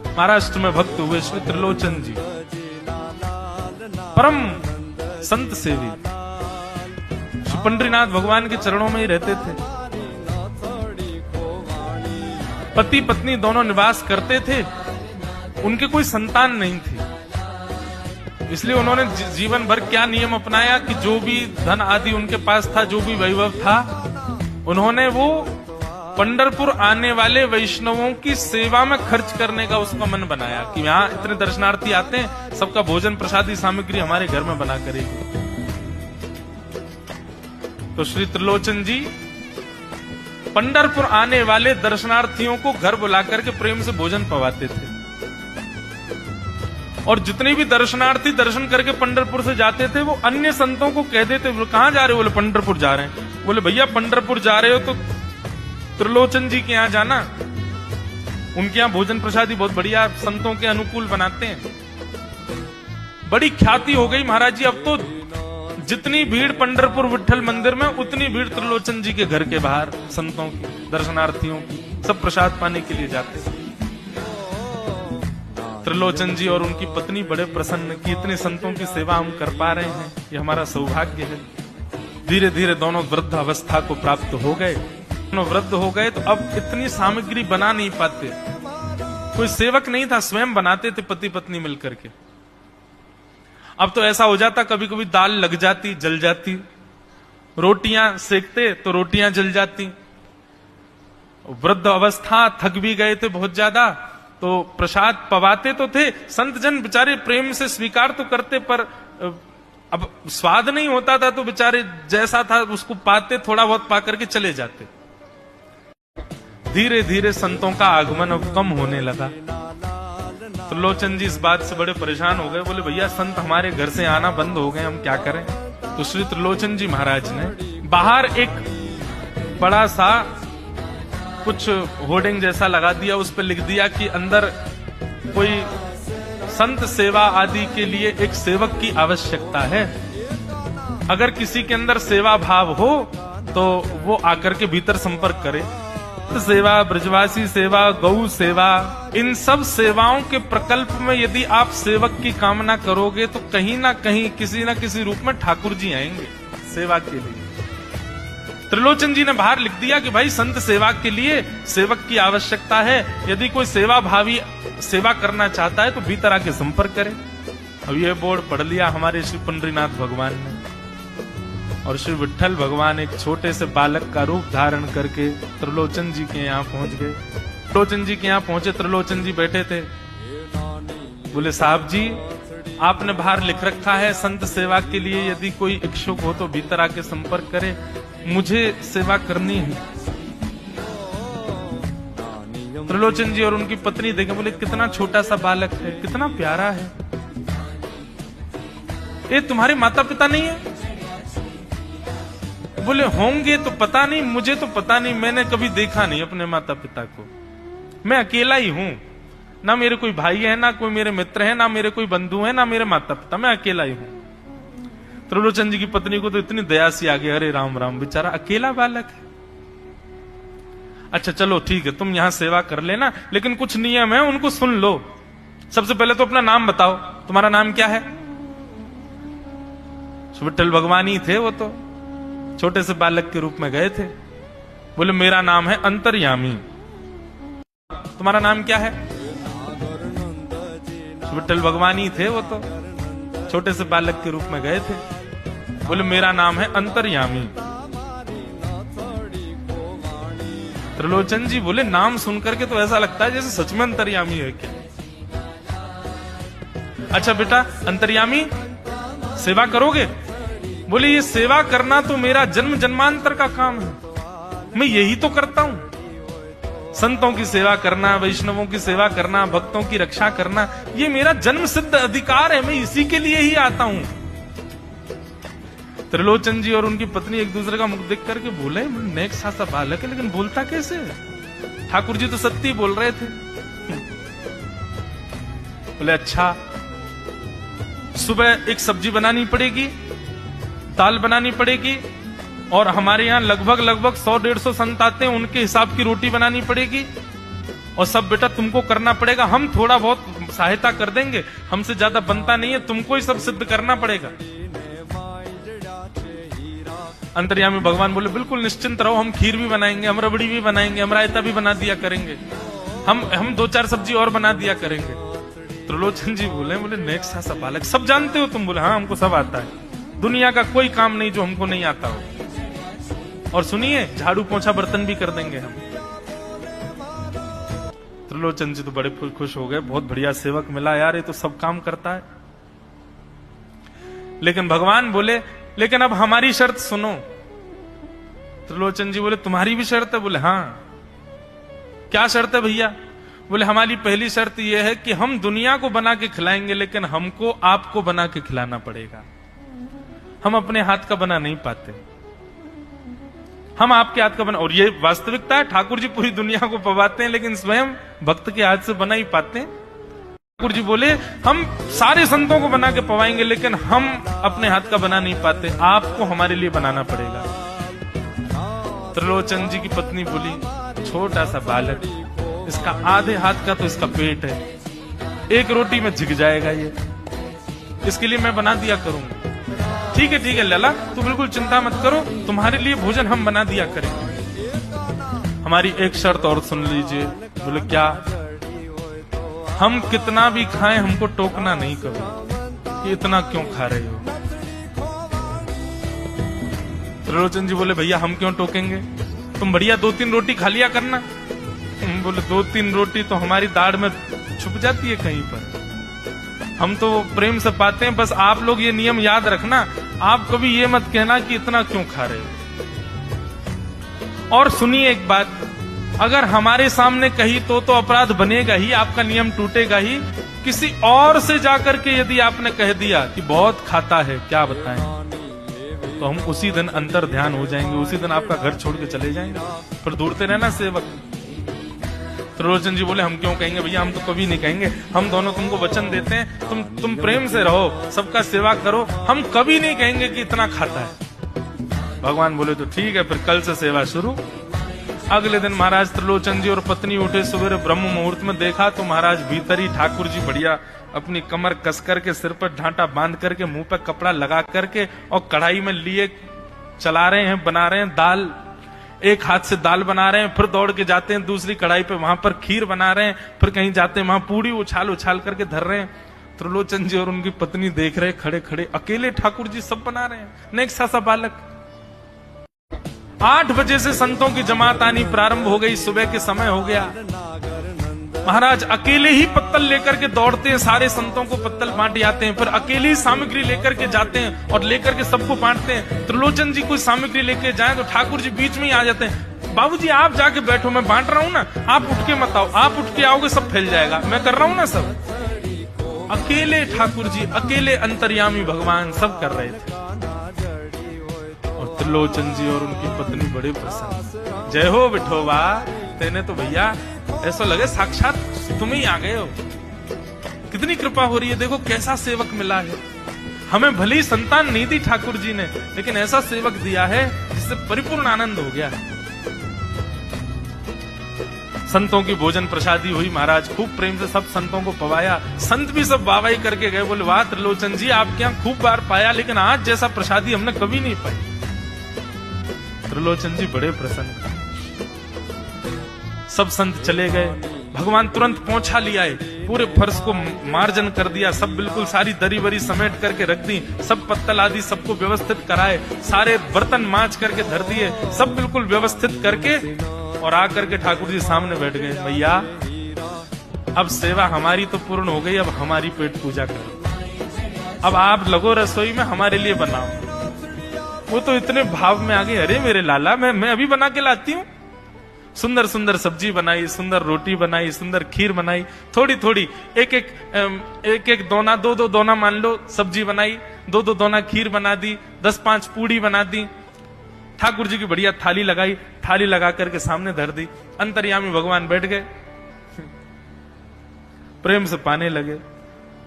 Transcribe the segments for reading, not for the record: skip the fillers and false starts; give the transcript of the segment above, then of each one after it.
महाराष्ट्र में भक्त हुए श्री त्रिलोचन जी, परम संत सेवी, श्री पंडरीनाथ भगवान के चरणों में ही रहते थे। पति पत्नी दोनों निवास करते थे, उनके कोई संतान नहीं थी, इसलिए उन्होंने जीवन भर क्या नियम अपनाया कि जो भी धन आदि उनके पास था, जो भी वैभव था, उन्होंने वो पंढरपुर आने वाले वैष्णवों की सेवा में खर्च करने का उसका मन बनाया कि यहाँ इतने दर्शनार्थी आते हैं, सबका भोजन प्रसादी सामग्री हमारे घर में बना करेगी। तो श्री त्रिलोचन जी पंढरपुर आने वाले दर्शनार्थियों को घर बुलाकर के प्रेम से भोजन पवाते थे, और जितने भी दर्शनार्थी दर्शन करके पंढरपुर से जाते थे वो अन्य संतों को कह देते, कहां जा रहे हो? बोले पंढरपुर जा रहे हैं। बोले भैया पंढरपुर जा रहे हो तो त्रिलोचन जी के यहां जाना, उनके यहां भोजन प्रसादी बहुत बढ़िया संतों के अनुकूल बनाते हैं। बड़ी ख्याति हो गई महाराज जी, अब तो जितनी भीड़ पंढरपुर विठल मंदिर में, उतनी भीड़ त्रिलोचन जी के घर के बाहर संतों की, दर्शनार्थियों की, सब प्रसाद पाने के लिए जाते हैं। त्रिलोचन जी और उनकी पत्नी बड़े प्रसन्न कि इतने संतों की सेवा हम कर पा रहे हैं, ये हमारा सौभाग्य है। धीरे धीरे दोनों वृद्ध अवस्था को प्राप्त हो गए। दोनों वृद्ध हो गए तो अब इतनी सामग्री बना नहीं पाते, कोई सेवक नहीं था, स्वयं बनाते थे पति पत्नी मिलकर के। अब तो ऐसा हो जाता, कभी कभी दाल लग जाती, जल जाती, रोटियां सेकते तो रोटियां जल जाती। वृद्ध अवस्था, थक भी गए थे बहुत ज्यादा, तो प्रसाद पवाते तो थे, संत जन बेचारे प्रेम से स्वीकार तो करते, पर अब स्वाद नहीं होता था तो बेचारे जैसा था उसको पाते, थोड़ा बहुत पा करके चले जाते। धीरे धीरे संतों का आगमन अब कम होने लगा। त्रिलोचन जी इस बात से बड़े परेशान हो गए, बोले भैया संत हमारे घर से आना बंद हो गए, हम क्या करें? तो श्री त्रिलोचन जी महाराज ने बाहर एक बड़ा सा कुछ होर्डिंग जैसा लगा दिया, उस पर लिख दिया कि अंदर कोई संत सेवा आदि के लिए एक सेवक की आवश्यकता है, अगर किसी के अंदर सेवा भाव हो तो वो आकर के भीतर संपर्क करे। सेवा, ब्रजवासी सेवा, गौ सेवा, इन सब सेवाओं के प्रकल्प में यदि आप सेवक की कामना करोगे तो कहीं ना कहीं किसी ना किसी रूप में ठाकुर जी आएंगे सेवा के लिए। त्रिलोचन जी ने बाहर लिख दिया कि भाई संत सेवा के लिए सेवक की आवश्यकता है, यदि कोई सेवा भावी सेवा करना चाहता है तो भीतर आके संपर्क करे। अब ये बोर्ड पढ़ लिया हमारे श्री पंडरीनाथ भगवान ने, और श्री विठल भगवान एक छोटे से बालक का रूप धारण करके त्रिलोचन जी के यहाँ पहुंच गए। त्रिलोचन जी के यहाँ पहुंचे, त्रिलोचन जी बैठे थे। बोले साहब जी, आपने बाहर लिख रखा है संत सेवा के लिए यदि कोई इच्छुक हो तो भीतर आके संपर्क करे, मुझे सेवा करनी है। त्रिलोचन जी और उनकी पत्नी देखे, बोले कितना छोटा सा बालक है, कितना प्यारा है, ये तुम्हारे माता पिता नहीं है? बोले होंगे तो पता नहीं, मुझे तो पता नहीं, मैंने कभी देखा नहीं अपने माता पिता को, मैं अकेला ही हूं, ना मेरे कोई भाई है, ना कोई मेरे मित्र है, ना मेरे कोई बंधु है, ना मेरे माता पिता, मैं अकेला ही हूं। त्रिलोचन जी की पत्नी को तो इतनी दया सी आ गई, अरे राम राम, बेचारा अकेला बालक है। अच्छा चलो ठीक है, तुम यहां सेवा कर लेना, लेकिन कुछ नियम है उनको सुन लो। सबसे पहले तो अपना नाम बताओ, तुम्हारा नाम क्या है? विठल भगवान ही थे, वो तो छोटे से बालक के रूप में गए थे। बोले मेरा नाम है अंतर्यामी। तुम्हारा नाम क्या है? विठल भगवान ही थे, वो तो छोटे से बालक के रूप में गए थे। बोले मेरा नाम है अंतर्यामी। त्रिलोचन जी बोले नाम सुनकर के तो ऐसा लगता है जैसे सच में अंतर्यामी है क्या? अच्छा बेटा अंतर्यामी, सेवा करोगे? बोले ये सेवा करना तो मेरा जन्म जन्मांतर का काम है, मैं यही तो करता हूं। संतों की सेवा करना, वैष्णवों की सेवा करना, भक्तों की रक्षा करना, ये मेरा जन्म सिद्ध अधिकार है, मैं इसी के लिए ही आता हूं। त्रिलोचन जी और उनकी पत्नी एक दूसरे का मुख देख करके बोले, नेक सा बालक है लेकिन बोलता कैसे है? ठाकुर जी तो सत्य बोल रहे थे। बोले अच्छा, सुबह एक सब्जी बनानी पड़ेगी, दाल बनानी पड़ेगी, और हमारे यहाँ लगभग 100-150 संत आते हैं, उनके हिसाब की रोटी बनानी पड़ेगी, और सब बेटा तुमको करना पड़ेगा, हम थोड़ा बहुत सहायता कर देंगे, हमसे ज्यादा बनता नहीं है, तुमको ही सब सिद्ध करना पड़ेगा। अंतर्यामी भगवान बोले बिल्कुल निश्चिंत रहो, हम खीर भी बनाएंगे, हम रबड़ी भी बनाएंगे, हम रायता भी बना दिया करेंगे, हम 2-4 सब्जी और बना दिया करेंगे। त्रिलोचन जी बोले नेक्स्ट सा बालक, सब जानते हो तुम? बोले हाँ हमको सब आता है, दुनिया का कोई काम नहीं जो हमको नहीं आता हो, और सुनिए झाड़ू पोंछा बर्तन भी कर देंगे हम। त्रिलोचन जी तो बड़े खुश हो गए, बहुत बढ़िया सेवक मिला यार, ये तो सब काम करता है। लेकिन भगवान बोले लेकिन अब हमारी शर्त सुनो। त्रिलोचन जी बोले तुम्हारी भी शर्त है? बोले हाँ। क्या शर्त है भैया? बोले हमारी पहली शर्त यह है कि हम दुनिया को बना के खिलाएंगे, लेकिन हमको आपको बना के खिलाना पड़ेगा, हम अपने हाथ का बना नहीं पाते, हम आपके हाथ का बना। और ये वास्तविकता है, ठाकुर जी पूरी दुनिया को पवाते हैं, लेकिन स्वयं भक्त के हाथ से बना ही पाते हैं। ठाकुर जी बोले हम सारे संतों को बना के पवाएंगे, लेकिन हम अपने हाथ का बना नहीं पाते, आपको हमारे लिए बनाना पड़ेगा। त्रिलोचन जी की पत्नी बोली छोटा सा बालक, इसका आधे हाथ का तो इसका पेट है, एक रोटी में झिक जाएगा ये, इसके लिए मैं बना दिया करूंगा। ठीक है लला, तू बिल्कुल चिंता मत करो, तुम्हारे लिए भोजन हम बना दिया करेंगे। हमारी एक शर्त और सुन लीजिए। बोले क्या? हम कितना भी खाएं हमको टोकना नहीं करो कि इतना क्यों खा रहे हो। त्रिलोचन जी बोले भैया हम क्यों टोकेंगे, तुम बढ़िया 2-3 रोटी खा लिया करना। बोले 2-3 रोटी तो हमारी दाढ़ में छुप जाती है कहीं पर, हम तो प्रेम से पाते हैं। बस आप लोग ये नियम याद रखना, आप कभी ये मत कहना कि इतना क्यों खा रहे हो। और सुनिए एक बात, अगर हमारे सामने कही तो अपराध बनेगा ही, आपका नियम टूटेगा ही। किसी और से जाकर के यदि आपने कह दिया कि बहुत खाता है, क्या बताएं, तो हम उसी दिन अंतर ध्यान हो जाएंगे, उसी दिन आपका घर छोड़ के चले जाएंगे, फिर दूरते रहना सेवक। त्रिलोचन जी बोले हम क्यों कहेंगे भैया, हम तो कभी नहीं कहेंगे, हम दोनों तुमको वचन देते हैं, तुम प्रेम से रहो, सबका सेवा करो, हम कभी नहीं कहेंगे कि इतना खाता है। भगवान बोले तो ठीक है, फिर कल से सेवा शुरू। अगले दिन महाराज त्रिलोचन जी और पत्नी उठे सुबह ब्रह्म मुहूर्त में, देखा तो महाराज भीतर ही ठाकुर जी बढ़िया अपनी कमर कस करके, सिर पर ढांटा बांध करके, मुंह पर कपड़ा लगा करके, और कढ़ाई में लिए चला रहे हैं, बना रहे हैं दाल। एक हाथ से दाल बना रहे हैं, फिर दौड़ के जाते हैं दूसरी कढ़ाई पे, वहां पर खीर बना रहे हैं, फिर कहीं जाते हैं वहां पूड़ी उछाल उछाल करके धर रहे हैं। त्रिलोचन जी और उनकी पत्नी देख रहे खड़े खड़े, अकेले ठाकुर जी सब बना रहे हैं, नेक्सा सा बालक। 8 बजे से संतों की जमात आनी प्रारंभ हो गई, सुबह के समय हो गया। महाराज अकेले ही पत्तल लेकर के दौड़ते हैं, सारे संतों को पत्तल बांट आते हैं, फिर अकेले ही सामग्री लेकर के जाते हैं और लेकर के सबको बांटते हैं। त्रिलोचन जी कोई सामग्री लेके जाए तो ठाकुर जी बीच में ही आ जाते हैं, बाबूजी आप जाके बैठो, मैं बांट रहा हूँ ना, आप उठ के मत आओ, आप उठ के आओगे सब फैल जाएगा, मैं कर रहा हूँ ना सब। अकेले ठाकुर जी, अकेले अंतर्यामी भगवान सब कर रहे थे। और त्रिलोचन जी और उनकी पत्नी बड़े प्रसन्न, जय हो विठोबा, तेने तो भैया ऐसा लगे साक्षात तुम ही आ गए हो, कितनी कृपा हो रही है, देखो कैसा सेवक मिला है हमें। भले ही संतान नहीं दी ठाकुर जी ने, लेकिन ऐसा सेवक दिया है जिससे परिपूर्ण आनंद हो गया है। संतों की भोजन प्रसादी हुई, महाराज खूब प्रेम से सब संतों को पवाया, संत भी सब वाहवाही करके गए, बोले वाह त्रिलोचन जी आपके यहाँ खूब बार पाया, लेकिन आज जैसा प्रसादी हमने कभी नहीं पाई। त्रिलोचन जी बड़े प्रसन्न, सब संत चले गए। भगवान तुरंत पोंछा लिया है, पूरे फर्श को मार्जन कर दिया, सब बिल्कुल सारी दरी बरी समेट करके रख दी, सब पत्तल आदि सबको व्यवस्थित कराए, सारे बर्तन मांज करके धर दिए, सब बिल्कुल व्यवस्थित करके, और आकर के ठाकुर जी सामने बैठ गए। भैया अब सेवा हमारी तो पूर्ण हो गई, अब हमारी पेट पूजा करो, अब आप लगो रसोई में, हमारे लिए बनाओ। वो तो इतने भाव में आ गए, अरे मेरे लाला मैं अभी बना के लाती हूँ। सुंदर सुंदर सब्जी बनाई, सुंदर रोटी बनाई, सुंदर खीर बनाई, थोड़ी थोड़ी एक एक दोना, 2-2 दोना मान लो सब्जी बनाई, 2-2 दोना खीर बना दी, 10-5 पूड़ी बना दी। ठाकुर जी की बढ़िया थाली लगाई, थाली लगा करके सामने धर दी। अंतर्यामी भगवान बैठ गए, प्रेम से पाने लगे,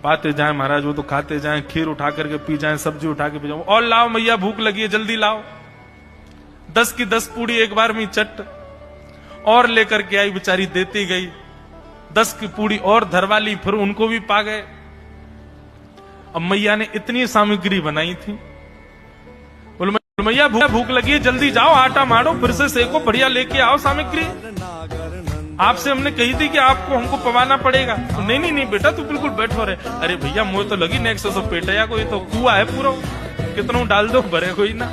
पाते जाए महाराज, वो तो खाते जाए, खीर उठा करके पी जाए, सब्जी उठा के पी जाओ, और लाओ मैया भूख लगी है जल्दी लाओ। 10 की 10 पूड़ी एक बार में चट और लेकर के आई, बेचारी देती गई। 10 की पूड़ी और धरवा ली, फिर उनको भी पा गए। अब मैया ने इतनी सामग्री बनाई थी, बोले मैया भूख लगी है, जल्दी जाओ आटा मारो, फिर से सेको, बढ़िया लेके आओ सामग्री। आपसे हमने कही थी कि आपको हमको पवाना पड़ेगा। तो नहीं बेटा तू बिल्कुल बैठो रहे। अरे भैया मुझे तो लगी नेक्स्ट सब पेटया कोई तो कुआ है पूरा, कितना डाल दो भरे कोई ना।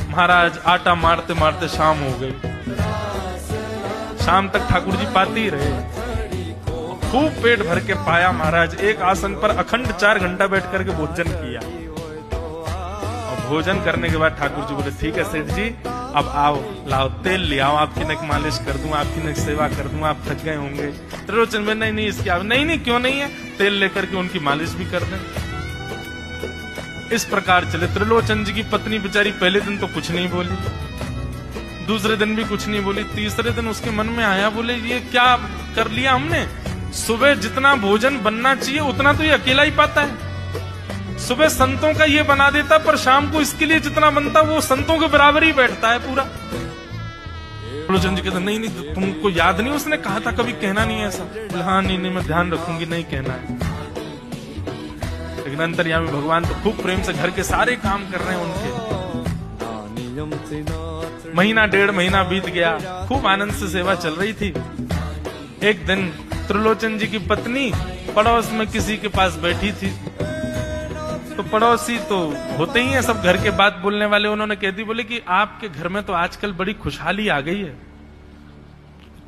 महाराज आटा मारते मारते शाम हो गई। शाम तक ठाकुर जी पाते ही रहे, खूब पेट भर के पाया। महाराज एक आसन पर अखंड 4 घंटा बैठ करके भोजन किया। और भोजन करने के बाद ठाकुर जी बोले ठीक है सेठ जी, अब आओ, लाओ तेल ले आओ, आपकी नक मालिश कर दूं, आपकी नक सेवा कर दूं, आप थक गए होंगे। त्रिलोचन में नहीं इसकी आप नहीं क्यों नहीं है, तेल लेकर के उनकी मालिश भी कर दें। इस प्रकार चले। त्रिलोचन जी की पत्नी बेचारी पहले दिन तो कुछ नहीं बोली, दूसरे दिन भी कुछ नहीं बोली, तीसरे दिन उसके मन में आया, बोले ये क्या कर लिया हमने। सुबह जितना भोजन बनना चाहिए उतना तो ये अकेला ही पाता है। सुबह संतों का ये बना देता, पर शाम को इसके लिए जितना बनता वो संतों के बराबर ही बैठता है पूरा। त्रिलोचन जी कहते नहीं तुमको याद नहीं उसने कहा था कभी कहना नहीं है ऐसा। हाँ नहीं मैं ध्यान रखूंगी, नहीं कहना है। लेकिन अंतर्यामी भगवान तो खूब प्रेम से घर के सारे काम कर रहे हैं उनके। महीना 1.5 महीना बीत गया, खूब आनंद से सेवा चल रही थी। एक दिन त्रिलोचन जी की पत्नी पड़ोस में किसी के पास बैठी थी, तो पड़ोसी तो होते ही हैं सब घर के बात बोलने वाले। उन्होंने कह दी, बोले कि आपके घर में तो आजकल बड़ी खुशहाली आ गई है।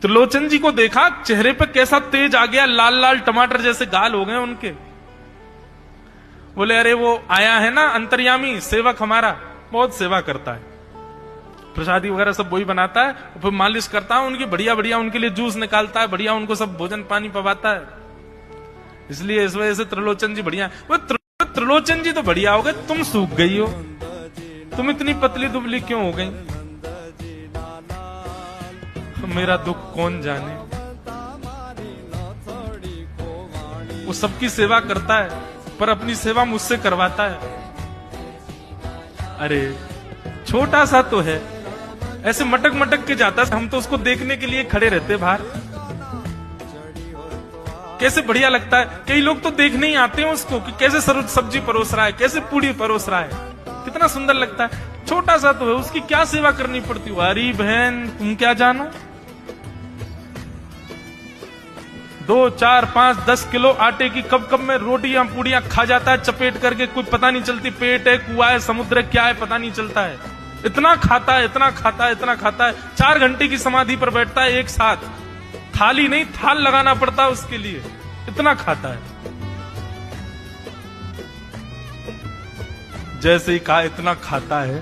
त्रिलोचन जी को देखा, चेहरे पे कैसा तेज आ गया, लाल लाल टमाटर जैसे गाल हो गए उनके। बोले अरे वो आया है ना अंतर्यामी सेवक हमारा, बहुत सेवा करता है, प्रसादी वगैरह सब वही बनाता है, फिर मालिश करता है उनकी, बढ़िया बढ़िया उनके लिए जूस निकालता है, बढ़िया उनको सब भोजन पानी पवाता है। इसलिए इस वजह से त्रिलोचन जी बढ़िया। वो त्रिलोचन जी तो बढ़िया हो गए, तुम सूख गई हो, तुम इतनी पतली दुबली क्यों हो गई। मेरा दुख कौन जाने। वो सबकी सेवा करता है पर अपनी सेवा मुझसे करवाता है। अरे छोटा सा तो है, ऐसे मटक मटक के जाता है, हम तो उसको देखने के लिए खड़े रहते बाहर। कैसे बढ़िया लगता है। कई लोग तो देखने ही आते हैं उसको कि कैसे सब्जी परोस रहा है, कैसे पूड़ी परोस रहा है, कितना सुंदर लगता है। छोटा सा तो है, उसकी क्या सेवा करनी पड़ती है। अरे बहन तुम क्या जानो, 2, 4, 5, 10 किलो आटे की कब कब में रोटियां पूड़ियां खा जाता है चपेट करके, कुछ पता नहीं चलती। पेट है, कुआ है, समुद्र क्या है, पता नहीं चलता है। इतना खाता है, इतना खाता है, इतना खाता है। 4 घंटे की समाधि पर बैठता है एक साथ, थाली नहीं थाल लगाना पड़ता उसके लिए, इतना खाता है। जैसे ही कहा इतना खाता है,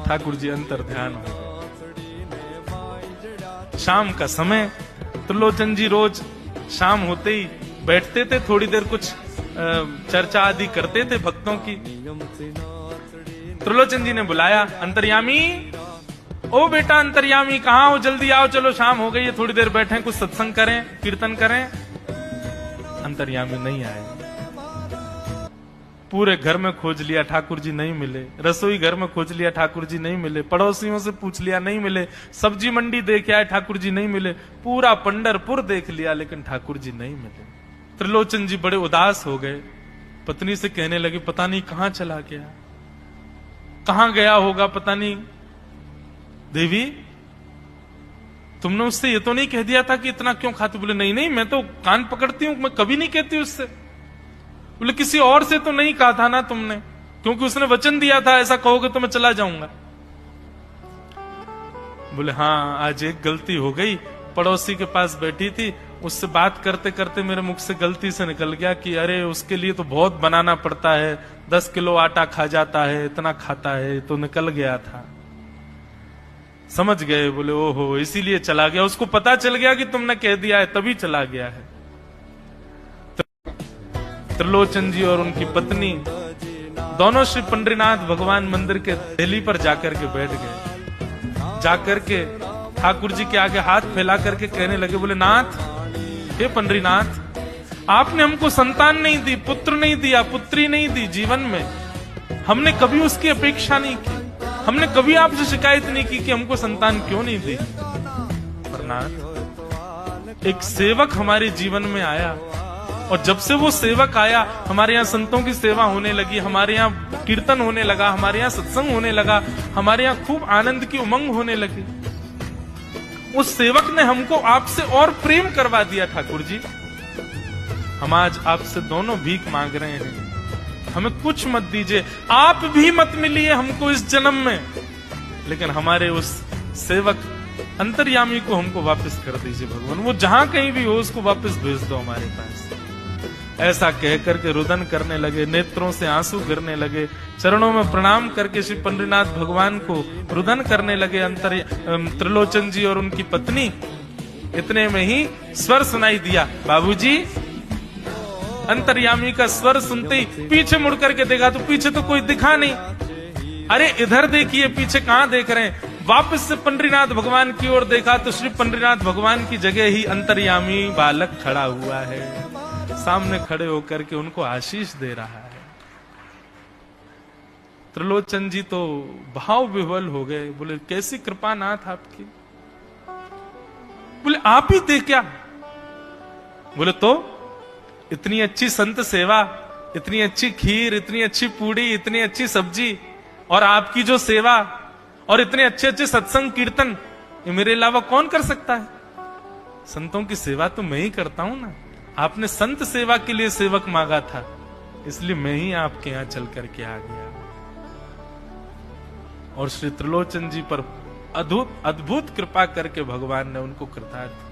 ठाकुर जी अंतर ध्यान हो गए। शाम का समय, त्रिलोचन जी रोज शाम होते ही बैठते थे, थोड़ी देर कुछ चर्चा आदि करते थे भक्तों की। त्रिलोचन जी ने बुलाया, अंतर्यामी, ओ बेटा अंतर्यामी कहाँ हो, जल्दी आओ, चलो शाम हो गई है, थोड़ी देर बैठे, कुछ सत्संग करें, कीर्तन करें। अंतर्यामी नहीं आए। पूरे घर में खोज लिया, ठाकुर जी नहीं मिले। रसोई घर में खोज लिया, ठाकुर जी नहीं मिले। पड़ोसियों से पूछ लिया, नहीं मिले। सब्जी मंडी देख आए, ठाकुर जी नहीं मिले। पूरा पंढरपुर देख लिया, लेकिन ठाकुर जी नहीं मिले। त्रिलोचन जी बड़े उदास हो गए। पत्नी से कहने लगे, पता नहीं कहां चला गया, कहां गया होगा, पता नहीं। देवी तुमने उससे ये तो नहीं कह दिया था कि इतना क्यों खाती। बोले नहीं मैं तो कान पकड़ती हूं, मैं कभी नहीं कहती उससे। बोले किसी और से तो नहीं कहा था ना तुमने, क्योंकि उसने वचन दिया था ऐसा कहोगे तो मैं चला जाऊंगा। बोले हाँ आज एक गलती हो गई, पड़ोसी के पास बैठी थी, उससे बात करते करते मेरे मुख से गलती से निकल गया कि अरे उसके लिए तो बहुत बनाना पड़ता है, 10 किलो आटा खा जाता है, इतना खाता है, तो निकल गया था। समझ गए। बोले ओहो इसीलिए चला गया, उसको पता चल गया कि तुमने कह दिया है तभी चला गया है। त्रिलोचन जी और उनकी पत्नी दोनों श्री पंडरीनाथ भगवान मंदिर के दहली पर जाकर के बैठ गए। जाकर के ठाकुर जी के आगे हाथ फैला करके कहने लगे, बोले नाथ, हे पंडरीनाथ, आपने हमको संतान नहीं दी, पुत्र नहीं दिया, पुत्री नहीं दी जीवन में, हमने कभी उसकी अपेक्षा नहीं की, हमने कभी आपसे शिकायत नहीं की कि हमको संतान क्यों नहीं दी। पर नाथ एक सेवक हमारे जीवन में आया, और जब से वो सेवक आया हमारे यहाँ संतों की सेवा होने लगी, हमारे यहाँ कीर्तन होने लगा, हमारे यहाँ सत्संग होने लगा, हमारे यहाँ खूब आनंद की उमंग होने लगी। उस सेवक ने हमको आपसे और प्रेम करवा दिया। ठाकुर जी, हम आज आपसे दोनों भीख मांग रहे हैं, हमें कुछ मत दीजिए, आप भी मत मिलिए हमको इस जन्म में, लेकिन हमारे उस सेवक अंतर्यामी को हमको वापस कर दीजिए भगवान, वो जहां कहीं भी हो उसको वापस भेज दो हमारे पास। ऐसा कह करके रुदन करने लगे, नेत्रों से आंसू गिरने लगे, चरणों में प्रणाम करके श्री पंडरीनाथ भगवान को रुदन करने लगे त्रिलोचन जी और उनकी पत्नी। इतने में ही स्वर सुनाई दिया, बाबूजी। अंतर्यामी का स्वर सुनते ही पीछे मुड़ करके देखा तो पीछे तो कोई दिखा नहीं। अरे इधर देखिए, पीछे कहां देख रहे हैं? वापस से पंडरीनाथ भगवान की ओर देखा तो श्री पंडरीनाथ भगवान की जगह ही अंतर्यामी बालक खड़ा हुआ है, सामने खड़े होकर के उनको आशीष दे रहा है। त्रिलोचन जी तो भाव विह्वल हो गए, बोले कैसी कृपा नाथ आपकी। बोले आप ही थे क्या? बोले तो इतनी अच्छी संत सेवा, इतनी अच्छी खीर, इतनी अच्छी पूड़ी, इतनी अच्छी सब्जी, और आपकी जो सेवा और इतने अच्छे अच्छे सत्संग कीर्तन, ये मेरे अलावा कौन कर सकता है? संतों की सेवा तो मैं ही करता हूं ना। आपने संत सेवा के लिए सेवक मांगा था, इसलिए मैं ही आपके यहां चल करके आ गया। और श्री त्रिलोचन जी पर अद्भुत कृपा करके भगवान ने उनको कृतार्थ